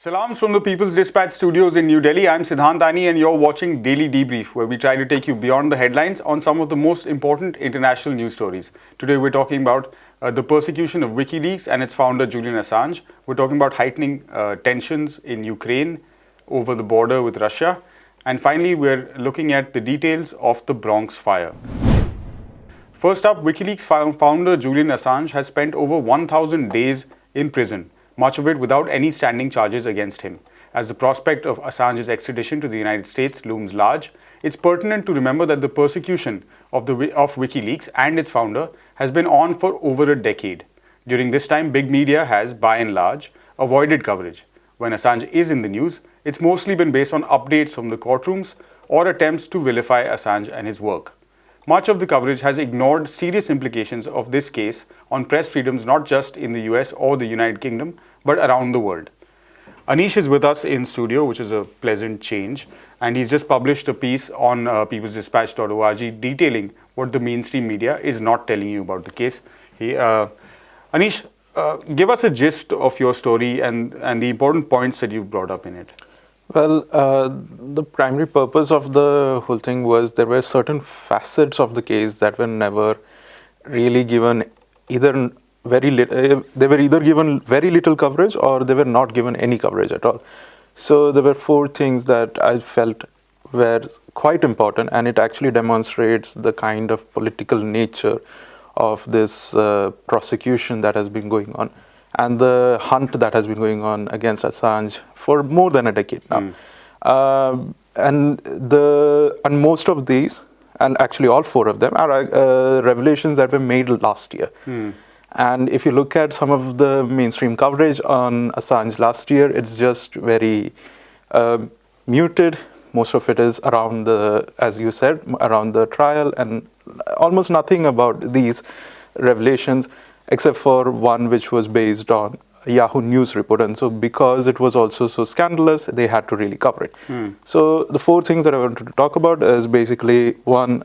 Salams from the People's Dispatch studios in New Delhi. I'm Siddhant Ani and you're watching Daily Debrief, where we try to take you beyond the headlines on some of the most important international news stories. Today we're talking about the persecution of WikiLeaks and its founder Julian Assange. We're talking about heightening tensions in Ukraine over the border with Russia. And finally, we're looking at the details of the Bronx fire. First up, WikiLeaks founder Julian Assange has spent over 1,000 days in prison, much of it without any standing charges against him. As the prospect of Assange's extradition to the United States looms large, it's pertinent to remember that the persecution of WikiLeaks and its founder has been on for over a decade. During this time, big media has, by and large, avoided coverage. When Assange is in the news, it's mostly been based on updates from the courtrooms or attempts to vilify Assange and his work. Much of the coverage has ignored serious implications of this case on press freedoms not just in the US or the United Kingdom, but around the world. Anish is with us in studio, which is a pleasant change, and he's just published a piece on peoplesdispatch.org detailing what the mainstream media is not telling you about the case. Anish, give us a gist of your story and the important points that you've brought up in it. Well, the primary purpose of the whole thing was there were certain facets of the case that were never really given either they were either given very little coverage or they were not given any coverage at all. So there were four things that I felt were quite important, and it actually demonstrates the kind of political nature of this prosecution that has been going on and the hunt that has been going on against Assange for more than a decade now. And most of these, and actually all four of them, are revelations that were made last year. And if you look at some of the mainstream coverage on Assange last year, it's just very muted. Most of it is around as you said, around the trial, and almost nothing about these revelations, except for one which was based on a Yahoo News report. And so because it was also so scandalous, they had to really cover it. So the four things that I wanted to talk about is basically one,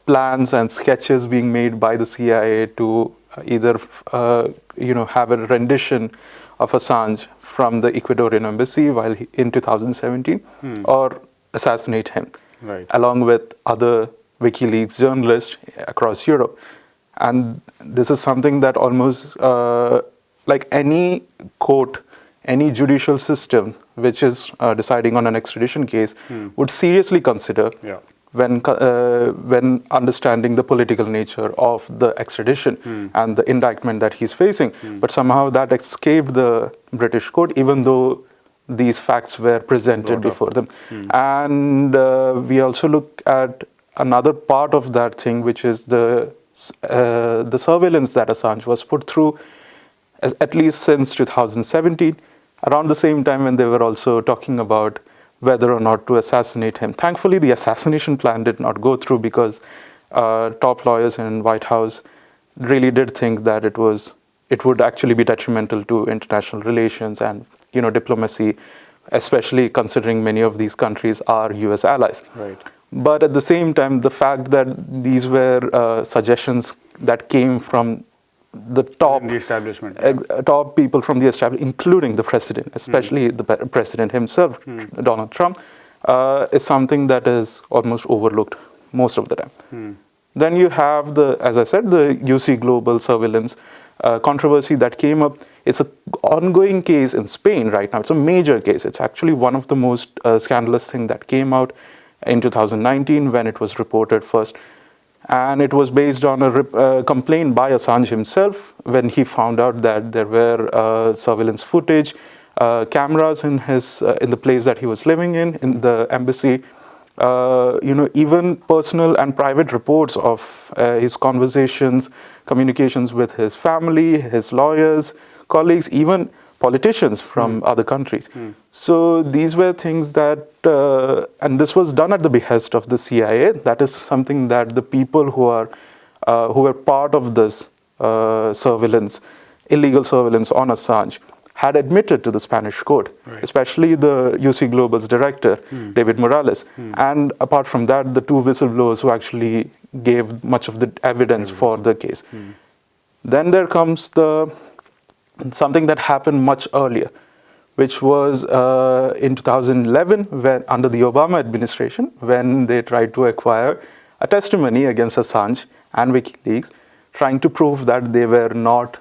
plans and sketches being made by the CIA to either have a rendition of Assange from the Ecuadorian embassy in 2017 or assassinate him, along with other WikiLeaks journalists across Europe. And this is something that almost like any court, any judicial system which is deciding on an extradition case would seriously consider when understanding the political nature of the extradition and the indictment that he's facing. But somehow that escaped the British court, even though these facts were presented before them. And we also look at another part of that thing, which is the surveillance that Assange was put through, at least since 2017, around the same time when they were also talking about whether or not to assassinate him. Thankfully, the assassination plan did not go through because top lawyers in White House really did think that it would actually be detrimental to international relations and diplomacy, especially considering many of these countries are US allies. But at the same time, the fact that these were suggestions that came from the top top people from the establishment, including the president, especially the president himself, Donald Trump, is something that is almost overlooked most of the time. Then you have as I said, the UC Global surveillance controversy that came up. It's an ongoing case in Spain right now. It's a major case. It's actually one of the most scandalous things that came out in 2019 when it was reported first. And it was based on a complaint by Assange himself when he found out that there were surveillance footage, cameras in the place that he was living in the embassy, even personal and private reports of his conversations, communications with his family, his lawyers, colleagues, even politicians from other countries. So these were things that, and this was done at the behest of the CIA. That is something that the people who were part of this surveillance, illegal surveillance on Assange, had admitted to the Spanish court, especially the UC Global's director, David Morales. And apart from that, the two whistleblowers who actually gave much of the evidence for the case. Then there comes something that happened much earlier. which was in 2011 when, under the Obama administration, when they tried to acquire a testimony against Assange and WikiLeaks, trying to prove that they were not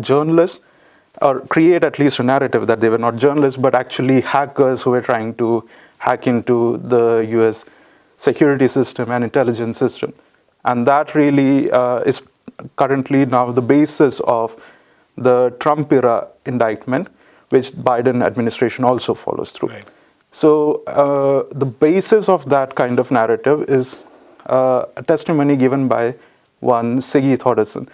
journalists, or create at least a narrative that they were not journalists, but actually hackers who were trying to hack into the US security system and intelligence system. And that really is currently now the basis of the Trump era indictment, which Biden administration also follows through. Right. So the basis of that kind of narrative is a testimony given by one Siggy Thordarson,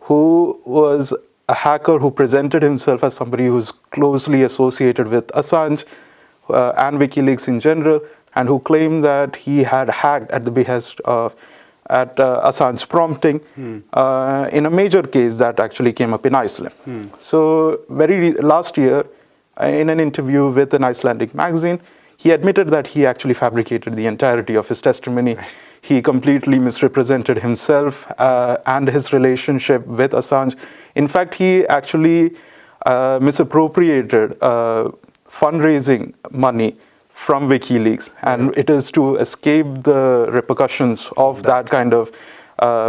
who was a hacker who presented himself as somebody who's closely associated with Assange and WikiLeaks in general, and who claimed that he had hacked at the behest of Assange prompting in a major case that actually came up in Iceland. So last year, in an interview with an Icelandic magazine, he admitted that he actually fabricated the entirety of his testimony. He completely misrepresented himself and his relationship with Assange. In fact, he actually misappropriated fundraising money from WikiLeaks, and it is to escape the repercussions of that kind of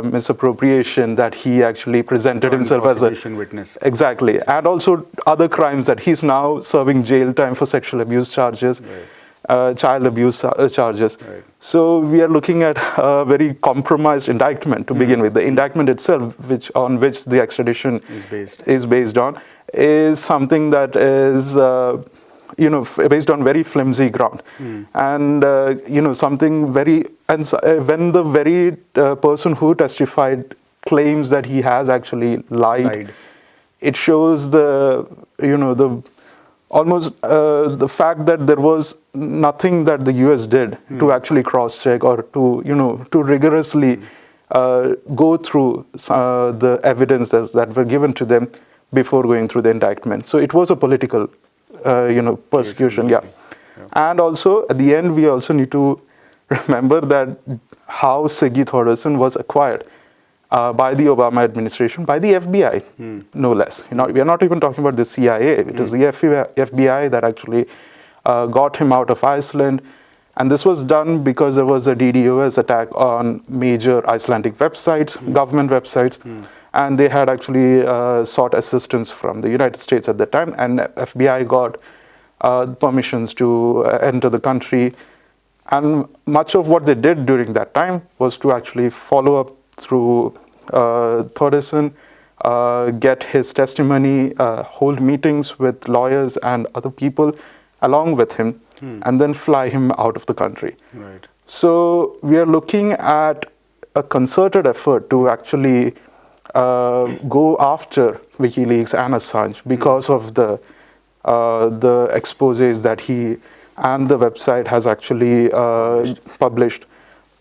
misappropriation that he actually presented himself as a witness. Exactly, and also other crimes that he's now serving jail time for sexual abuse charges, child abuse charges. Right. So we are looking at a very compromised indictment to begin with. The indictment itself, on which the extradition is based on, is something that is based on very flimsy ground, and something very. And when the very person who testified claims that he has actually lied. It shows the fact that there was nothing that the US did to actually cross-check or to rigorously go through the evidence that were given to them before going through the indictment. So it was a political, persecution. Yeah. And also at the end, we also need to remember that how Siggy Thordarson was acquired by the Obama administration, by the FBI, no less. We are not even talking about the CIA. It was the FBI that actually got him out of Iceland. And this was done because there was a DDoS attack on major Icelandic websites, government websites. And they had actually sought assistance from the United States at the time. And FBI got permissions to enter the country. And much of what they did during that time was to actually follow up through Thordarson, get his testimony, hold meetings with lawyers and other people along with him, and then fly him out of the country. Right. So we are looking at a concerted effort to actually go after WikiLeaks and Assange because of the exposés that he and the website has actually published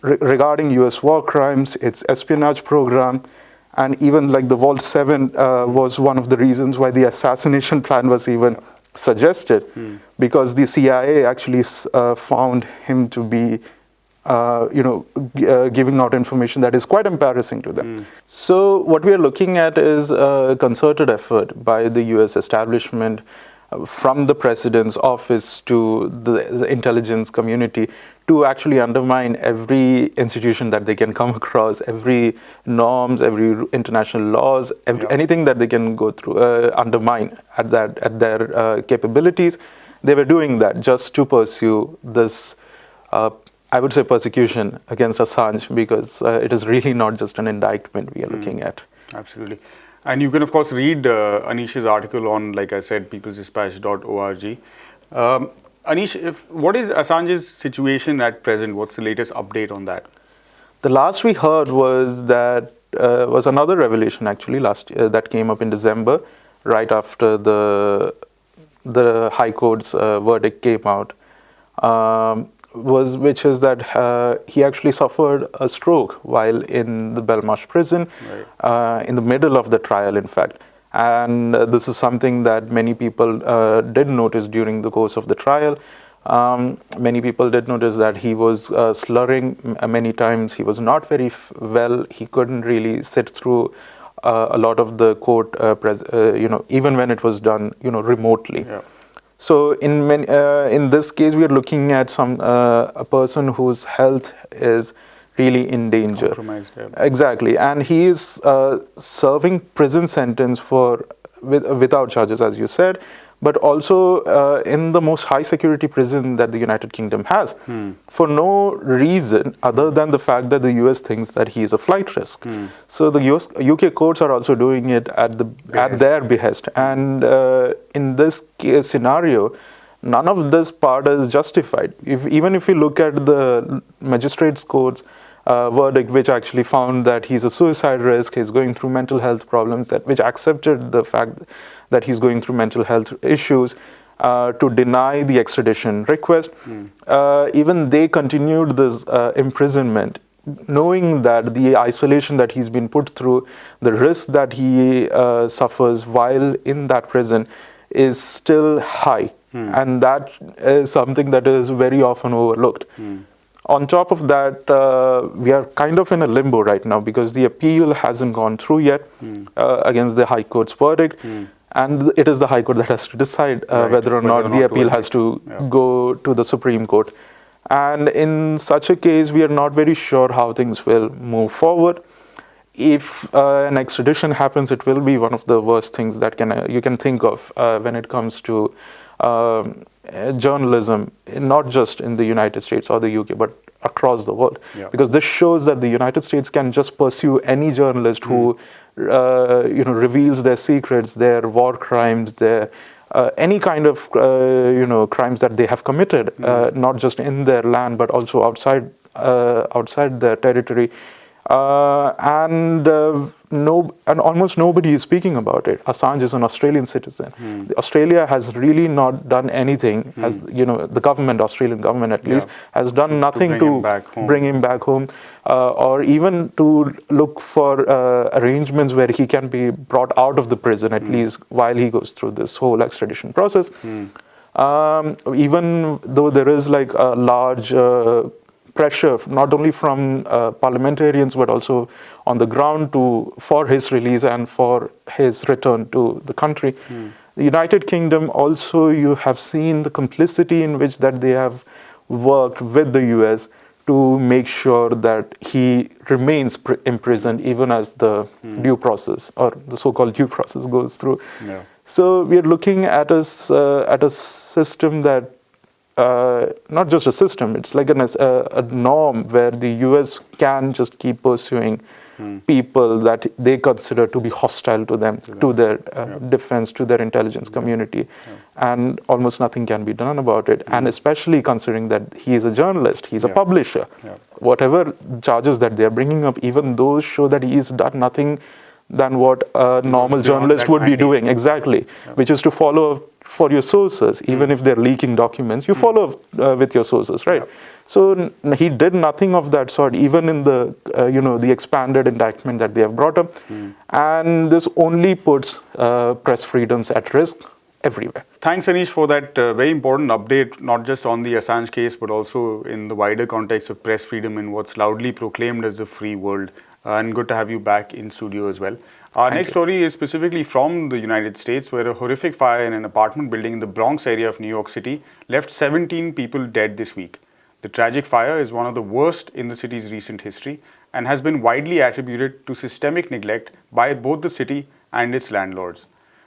regarding US war crimes, its espionage program, and even like the Vault 7 was one of the reasons why the assassination plan was even suggested, because the CIA actually found him to be giving out information that is quite embarrassing to them. So what we are looking at is a concerted effort by the US establishment, from the president's office to the intelligence community, to actually undermine every institution that they can come across, every norms, every international laws, anything that they can go through, undermine at their capabilities. They were doing that just to pursue this, I would say, persecution against Assange, because it is really not just an indictment we are looking at. Absolutely. And you can, of course, read Anish's article on, like I said, peoplesdispatch.org. Anish, what is Assange's situation at present? What's the latest update on that? The last we heard was that was another revelation actually that came up in December, right after the High Court's verdict came out. Which is that he actually suffered a stroke while in the Belmarsh prison, in the middle of the trial, in fact. And this is something that many people did notice during the course of the trial. Many people did notice that he was slurring many times. He was not very well. He couldn't really sit through a lot of the court, even when it was done, remotely. So in this case, we are looking at a person whose health is really in danger. Compromised, yeah. Exactly, and he is serving prison sentence without charges, as you said, but also in the most high security prison that the United Kingdom has, for no reason other than the fact that the US thinks that he is a flight risk. So the UK courts are also doing it at their behest, and in this case scenario, none of this part is justified. Even if you look at the magistrates' court's verdict, which actually found that he's a suicide risk, he's going through mental health problems, which accepted the fact that he's going through mental health issues, to deny the extradition request. Even they continued this imprisonment, knowing that the isolation that he's been put through, the risk that he suffers while in that prison is still high. And that is something that is very often overlooked. On top of that, we are kind of in a limbo right now because the appeal hasn't gone through yet against the High Court's verdict. And it is the High Court that has to decide whether or not the appeal has to go to the Supreme Court. And in such a case, we are not very sure how things will move forward. If an extradition happens, it will be one of the worst things that you can think of when it comes to journalism, not just in the United States or the UK, but across the world. Because this shows that the United States can just pursue any journalist who reveals their secrets, their war crimes, their any kind of crimes that they have committed, not just in their land but also outside their territory. And almost nobody is speaking about it. Assange is an Australian citizen. Australia has really not done anything. The government, Australian government at least, has done nothing to bring him back home, or even to look for arrangements where he can be brought out of the prison at least while he goes through this whole extradition process. Even though there is like a large pressure, not only from parliamentarians but also on the ground for his release and for his return to the country. The United Kingdom also, you have seen the complicity in which that they have worked with the US to make sure that he remains imprisoned even as the due process or the so-called due process goes through. So we are looking at a system that not just a system, it's like a norm where the US can just keep pursuing people that they consider to be hostile to them, to their defense, to their intelligence community, and almost nothing can be done about it. And especially considering that he is a journalist, he's a publisher. Whatever charges that they're bringing up, even those show that he's done nothing than what a normal journalist would be doing, exactly, which is to follow up for your sources. Even if they're leaking documents, you follow up with your sources, right? So he did nothing of that sort, even in the the expanded indictment that they have brought up, and this only puts press freedoms at risk everywhere. Thanks, Anish, for that very important update, not just on the Assange case, but also in the wider context of press freedom in what's loudly proclaimed as the free world. And good to have you back in studio as well. Our next story is specifically from the United States, where a horrific fire in an apartment building in the Bronx area of New York City left 17 people dead this week. The tragic fire is one of the worst in the city's recent history and has been widely attributed to systemic neglect by both the city and its landlords.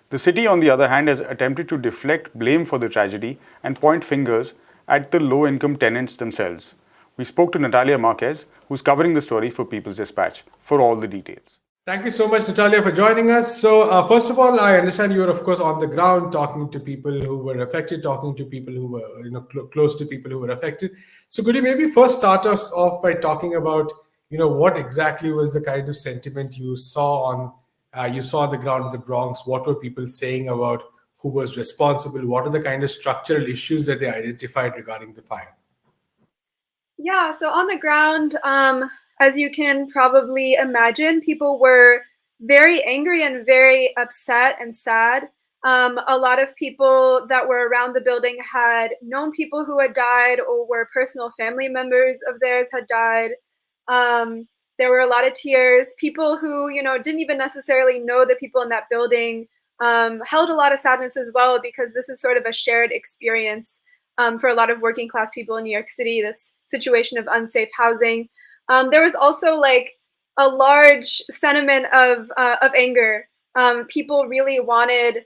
The city, on the other hand, has attempted to deflect blame for the tragedy and point fingers at the low-income tenants themselves. We spoke to Natalia Marquez, who's covering the story for People's Dispatch, for all the details. Thank you so much, Natalia, for joining us. So, first of all, I understand you were, of course, on the ground talking to people who were affected, talking to people who were, close to people who were affected. So, could you maybe first start us off by talking about, what exactly was the kind of sentiment you saw on the ground in the Bronx? What were people saying about who was responsible? What are the kind of structural issues that they identified regarding the fire? Yeah, so on the ground, as you can probably imagine, people were very angry and very upset and sad. A lot of people that were around the building had known people who had died or were personal family members of theirs had died. There were a lot of tears. People who, didn't even necessarily know the people in that building held a lot of sadness as well, because this is sort of a shared experience for a lot of working class people in New York City, this situation of unsafe housing. There was also like a large sentiment of anger. People really wanted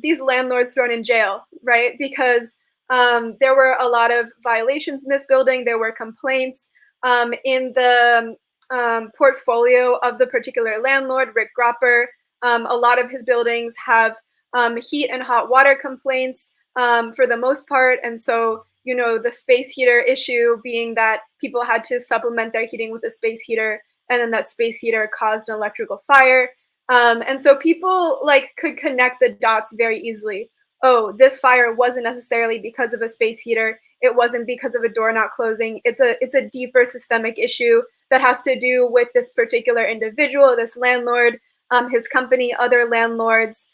these landlords thrown in jail, right? Because there were a lot of violations in this building. There were complaints in the portfolio of the particular landlord, Rick Gropper. A lot of his buildings have heat and hot water complaints for the most part. And so, you know, the space heater issue being that people had to supplement their heating with a space heater, and then that space heater caused an electrical fire. And so people like could connect the dots very easily. Oh, this fire wasn't necessarily because of a space heater. It wasn't because of a door not closing. It's a deeper systemic issue that has to do with this particular individual, this landlord, his company, other landlords.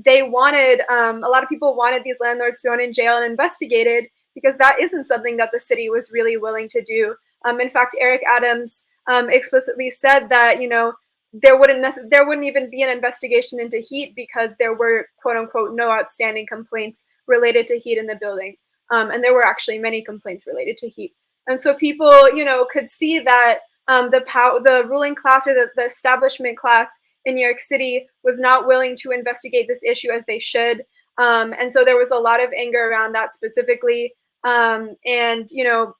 They wanted, a lot of people wanted these landlords thrown in jail and investigated, because that isn't something that the city was really willing to do. In fact, Eric Adams explicitly said that, you know, there wouldn't even be an investigation into heat, because there were, quote unquote, no outstanding complaints related to heat in the building. And there were actually many complaints related to heat. And so people, you know, could see that the ruling class, or the establishment class in New York City, was not willing to investigate this issue as they should. And so there was a lot of anger around that specifically. And, you know,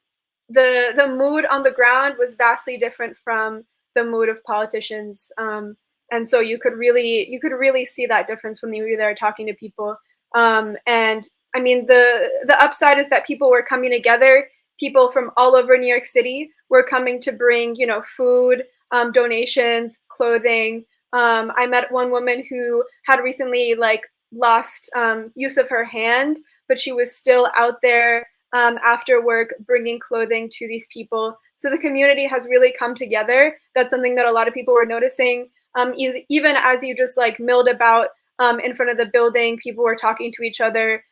the mood on the ground was vastly different from the mood of politicians. And so you could really see that difference when you were there talking to people. And I mean, the upside is that people were coming together. People from all over New York City were coming to bring, you know, food, donations, clothing. I met one woman who had recently like lost use of her hand, but she was still out there after work bringing clothing to these people. So the community has really come together. That's something that a lot of people were noticing. Even as you just like milled about in front of the building, people were talking to each other,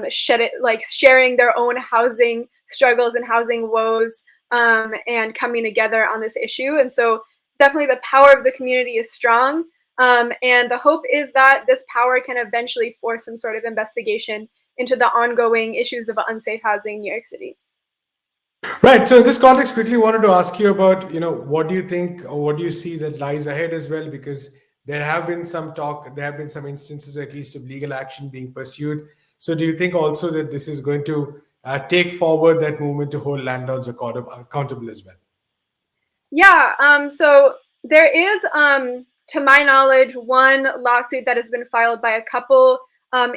sharing their own housing struggles and housing woes, and coming together on this issue. And so definitely the power of the community is strong. And the hope is that this power can eventually force some sort of investigation into the ongoing issues of unsafe housing in New York City. Right. So in this context, quickly wanted to ask you about, you know, what do you think, or what do you see that lies ahead as well? Because there have been some talk, there have been some instances at least of legal action being pursued. So do you think also that this is going to take forward that movement to hold landlords accountable as well? Yeah. So there is, to my knowledge, one lawsuit that has been filed by a couple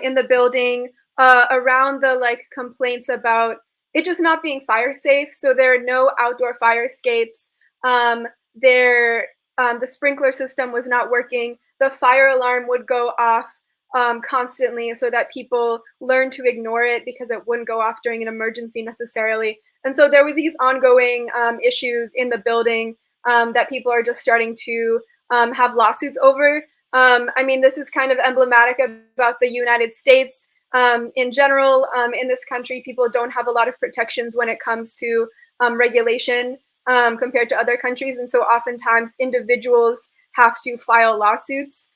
in the building around the like complaints about it just not being fire safe. So there are no outdoor fire escapes. The sprinkler system was not working. The fire alarm would go off constantly, so that people learned to ignore it because it wouldn't go off during an emergency necessarily. And so there were these ongoing issues in the building that people are just starting to have lawsuits over. I mean, this is kind of emblematic about the United States. In general, in this country, people don't have a lot of protections when it comes to regulation compared to other countries. And so oftentimes individuals have to file lawsuits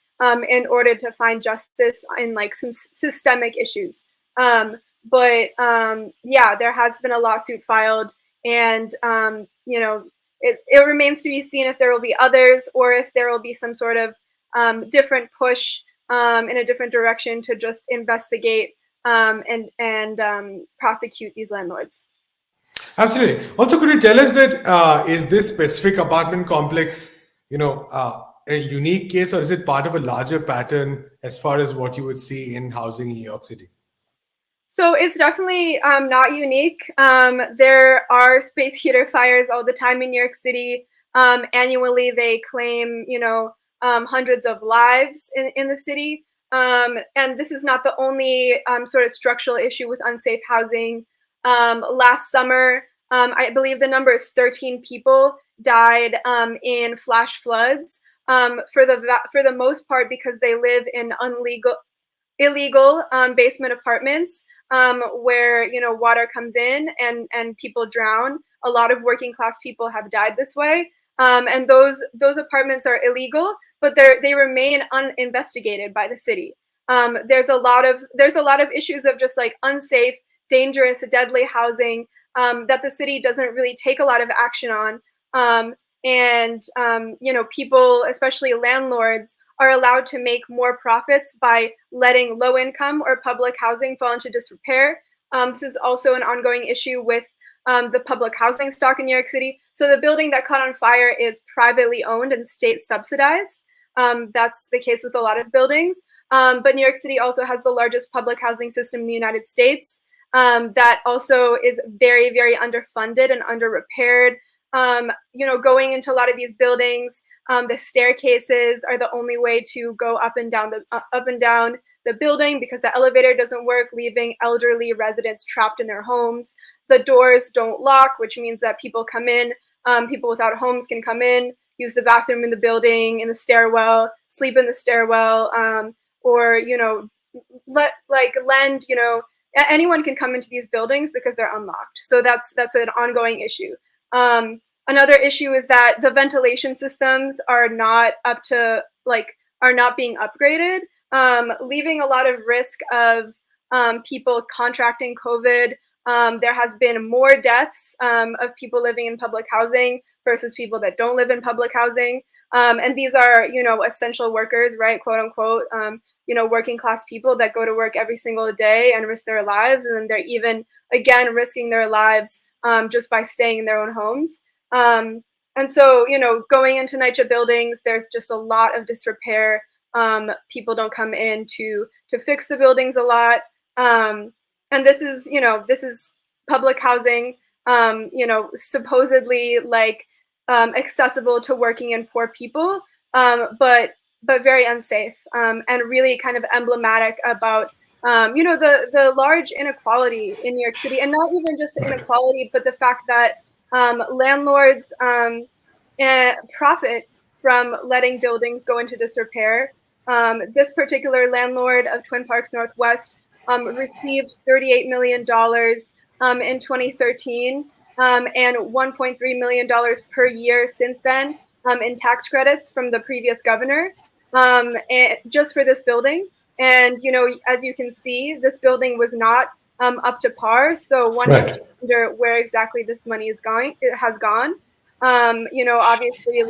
in order to find justice in like systemic issues. Yeah, there has been a lawsuit filed, and you know, it remains to be seen if there will be others, or if there will be some sort of different push in a different direction to just investigate and prosecute these landlords. Absolutely. Also, could you tell us that is this specific apartment complex, you know, a unique case, or is it part of a larger pattern as far as what you would see in housing in New York City? So it's definitely not unique. There are space heater fires all the time in New York City. Annually, they claim, you know, hundreds of lives in the city. And this is not the only sort of structural issue with unsafe housing. Last summer, I believe the number is 13 people died in flash floods. For the most part, because they live in illegal basement apartments where, you know, water comes in and people drown. A lot of working class people have died this way. And those apartments are illegal, but they remain uninvestigated by the city. There's a lot of issues of just like unsafe, dangerous, deadly housing that the city doesn't really take a lot of action on. People, especially landlords, are allowed to make more profits by letting low income or public housing fall into disrepair. This is also an ongoing issue with the public housing stock in New York City. So the building that caught on fire is privately owned and state subsidized. That's the case with a lot of buildings. But New York City also has the largest public housing system in the United States. That also is very, very underfunded and under-repaired. Going into a lot of these buildings, the staircases are the only way to go up and down the building because the elevator doesn't work, leaving elderly residents trapped in their homes. The doors don't lock, which means that people come in, people without homes can come in, use the bathroom in the building, in the stairwell, sleep in the stairwell, or lend, anyone can come into these buildings because they're unlocked. So that's an ongoing issue. Another issue is that the ventilation systems are not being upgraded, leaving a lot of risk of people contracting COVID. There has been more deaths of people living in public housing versus people that don't live in public housing. And these are, essential workers, right, quote unquote, working class people that go to work every single day and risk their lives. And then they're even, again, risking their lives just by staying in their own homes. And so, going into NYCHA buildings, there's just a lot of disrepair. People don't come in to fix the buildings a lot. And this is public housing, supposedly accessible to working and poor people, but very unsafe, and really kind of emblematic about, the large inequality in New York City, and not even just the inequality, but the fact that landlords profit from letting buildings go into disrepair. This particular landlord of Twin Parks Northwest received $38 million in 2013 and $1.3 million per year since then in tax credits from the previous governor, and just for this building. And, as you can see, this building was not up to par. So one has to wonder where exactly this money is going. It has gone. Obviously,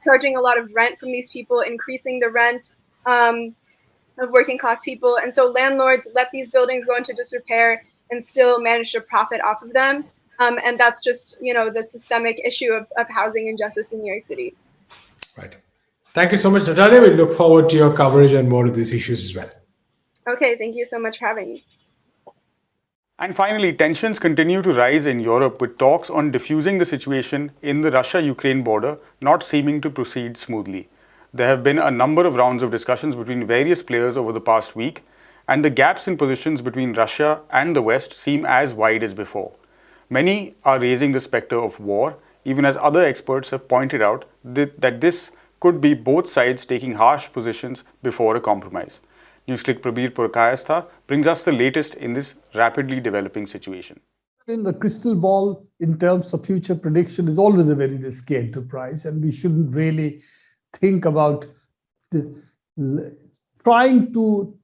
charging a lot of rent from these people, increasing the rent of working class people. And so landlords let these buildings go into disrepair and still manage to profit off of them. And that's just, the systemic issue of housing injustice in New York City. Right. Thank you so much, Natalia. We look forward to your coverage on more of these issues as well. Okay, thank you so much for having me. And finally, tensions continue to rise in Europe with talks on diffusing the situation in the Russia-Ukraine border not seeming to proceed smoothly. There have been a number of rounds of discussions between various players over the past week, and the gaps in positions between Russia and the West seem as wide as before. Many are raising the specter of war, even as other experts have pointed out that this could be both sides taking harsh positions before a compromise. NewsClick Prabir Purkayastha brings us the latest in this rapidly developing situation. In the crystal ball, in terms of future prediction, is always a very risky enterprise, and we shouldn't really think about trying to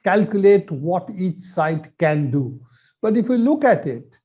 calculate what each side can do. But if we look at it,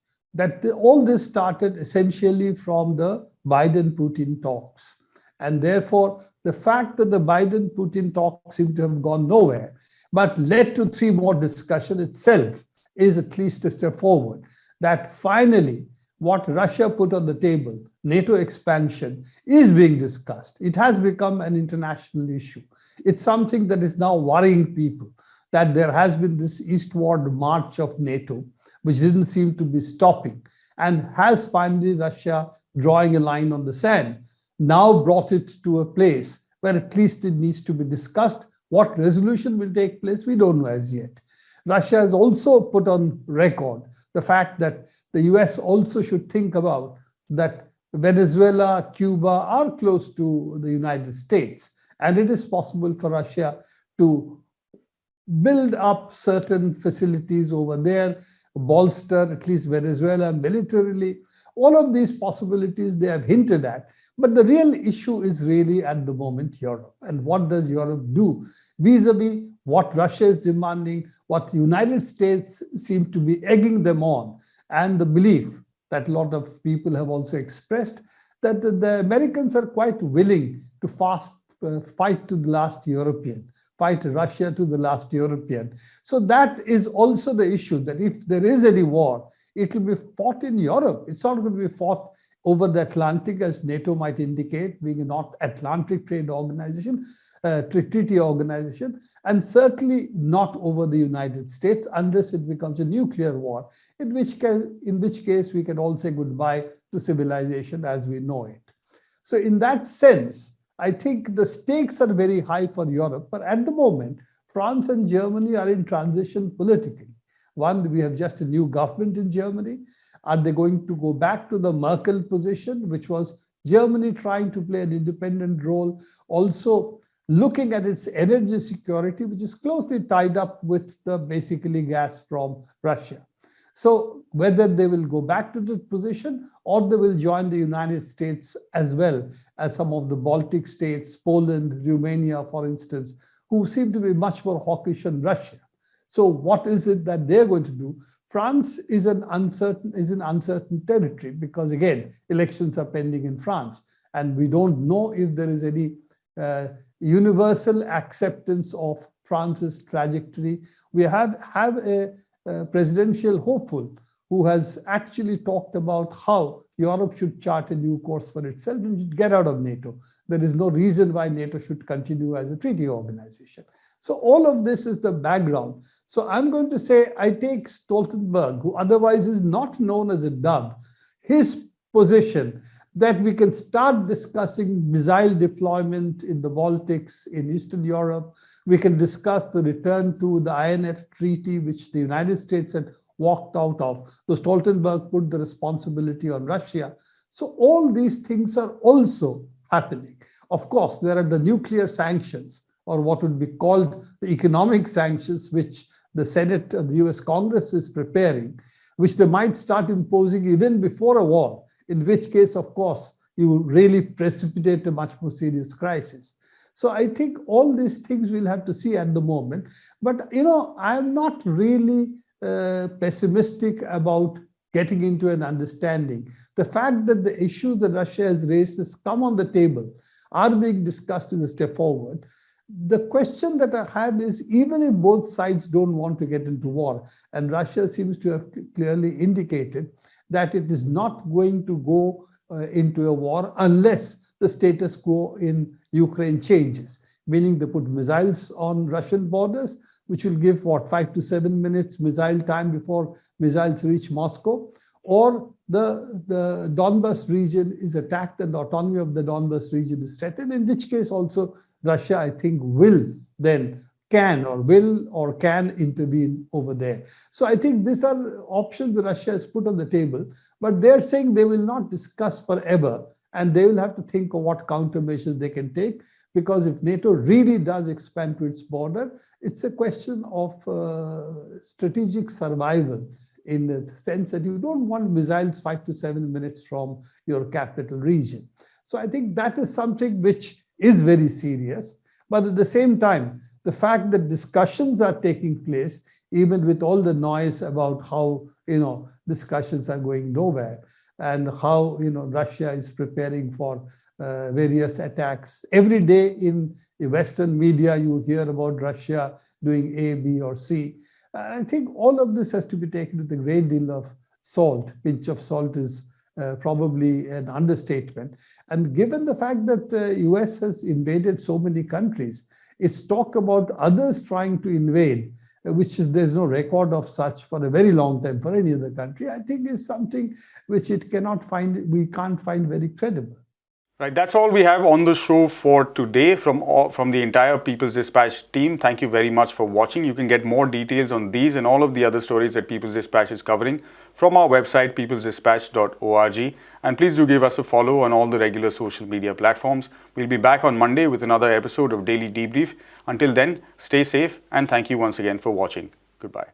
all this started essentially from the Biden-Putin talks. And therefore, the fact that the Biden-Putin talks seem to have gone nowhere, but led to 3 more discussion itself is at least a step forward. That finally, what Russia put on the table, NATO expansion, is being discussed. It has become an international issue. It's something that is now worrying people, that there has been this eastward march of NATO, which didn't seem to be stopping, and has finally Russia drawing a line on the sand, now brought it to a place where at least it needs to be discussed. What resolution will take place, we don't know as yet. Russia has also put on record the fact that the US also should think about that Venezuela, Cuba are close to the United States, and it is possible for Russia to build up certain facilities over there, bolster at least Venezuela militarily. All of these possibilities they have hinted at, But the real issue is really at the moment Europe. And what does Europe do vis-a-vis what Russia is demanding, what the United States seem to be egging them on, and the belief that a lot of people have also expressed that the Americans are quite willing to fight to the last European, fight Russia to the last European. So that is also the issue, that if there is any war, it will be fought in Europe. It's not going to be fought over the Atlantic, as NATO might indicate, being a North Atlantic trade organization, treaty organization, and certainly not over the United States unless it becomes a nuclear war, in which case we can all say goodbye to civilization as we know it. So in that sense, I think the stakes are very high for Europe, but at the moment, France and Germany are in transition politically. One, we have just a new government in Germany. Are they going to go back to the Merkel position, which was Germany trying to play an independent role, also looking at its energy security, which is closely tied up with the basically gas from Russia? So whether they will go back to that position or they will join the United States as well as some of the Baltic states, Poland, Romania, for instance, who seem to be much more hawkish on Russia. So what is it that they're going to do? France is in uncertain territory because, again, elections are pending in France, and we don't know if there is any universal acceptance of France's trajectory. We have a presidential hopeful who has actually talked about how Europe should chart a new course for itself and should get out of NATO. There is no reason why NATO should continue as a treaty organization. So all of this is the background. So I'm going to say I take Stoltenberg, who otherwise is not known as a dub, his position that we can start discussing missile deployment in the Baltics, in Eastern Europe. We can discuss the return to the INF treaty, which the United States had walked out of. So Stoltenberg put the responsibility on Russia. So all these things are also happening. Of course, there are the nuclear sanctions, or what would be called the economic sanctions, which the Senate of the US Congress is preparing, which they might start imposing even before a war, in which case, of course, you really precipitate a much more serious crisis. So I think all these things we'll have to see at the moment. But, I'm not really pessimistic about getting into an understanding. The fact that the issues that Russia has raised has come on the table, are being discussed is a step forward. The question that I have is, even if both sides don't want to get into war, and Russia seems to have clearly indicated that it is not going to go into a war unless the status quo in Ukraine changes, meaning they put missiles on Russian borders, which will give, 5 to 7 minutes missile time before missiles reach Moscow, or the Donbas region is attacked and the autonomy of the Donbas region is threatened, in which case also Russia, I think, can intervene over there. So I think these are options that Russia has put on the table, but they're saying they will not discuss forever, and they will have to think of what countermeasures they can take, because if NATO really does expand to its border, it's a question of strategic survival, in the sense that you don't want missiles 5 to 7 minutes from your capital region. So I think that is something which is very serious. But at the same time, the fact that discussions are taking place, even with all the noise about how, discussions are going nowhere, and how, Russia is preparing for various attacks. Every day in the Western media, you hear about Russia doing A, B, or C. I think all of this has to be taken with a great deal of salt. Pinch of salt is probably an understatement. And given the fact that the US has invaded so many countries, it's talk about others trying to invade, there's no record of such for a very long time for any other country, I think is something which we can't find very credible. Right, that's all we have on the show for today from the entire People's Dispatch team. Thank you very much for watching. You can get more details on these and all of the other stories that People's Dispatch is covering from our website, peoplesdispatch.org. And please do give us a follow on all the regular social media platforms. We'll be back on Monday with another episode of Daily Debrief. Until then, stay safe, and thank you once again for watching. Goodbye.